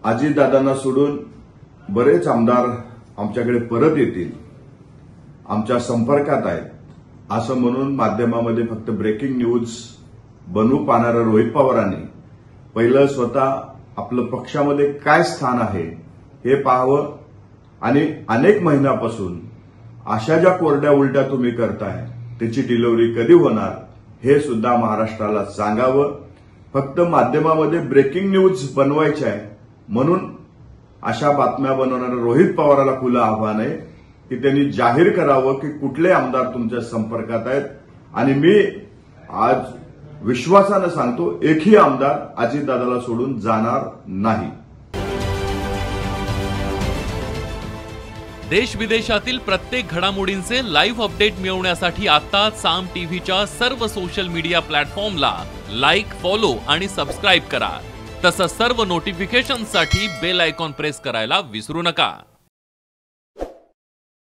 अजितदादांना सोडून बरेच आमदार आमच्याकडे परत येतील, आमच्या संपर्कात आहेत असं म्हणून माध्यमामध्ये फक्त ब्रेकिंग न्यूज बनवू पाहणाऱ्या रोहित पवारांनी पहिलं स्वतः आपलं पक्षामध्ये काय स्थान आहे हे पाहावं आणि अनेक महिन्यापासून अशा ज्या कोरड्या उलट्या तुम्ही करताय त्याची डिलिव्हरी कधी होणार हे सुद्धा महाराष्ट्राला सांगावं। फक्त माध्यमामध्ये ब्रेकिंग न्यूज बनवायची आहे म्हणून अशा बातम्या बनवणाऱ्या रोहित पवाराला खुलं आव्हान आहे की त्यांनी जाहीर करावं की कुठले आमदार तुमच्या संपर्कात आहेत। आणि मी आज विश्वासानं सांगतो, एकही आमदार अजितदादाला सोडून जाणार नाही। देश विदेशातील प्रत्येक घडामोडींचे लाईव्ह अपडेट मिळवण्यासाठी आता साम टीव्हीच्या सर्व सोशल मीडिया प्लॅटफॉर्मला लाईक, फॉलो आणि सबस्क्राईब करा। तसंच सर्व नोटिफिकेशनसाठी बेल आयकॉन प्रेस करायला विसरू नका।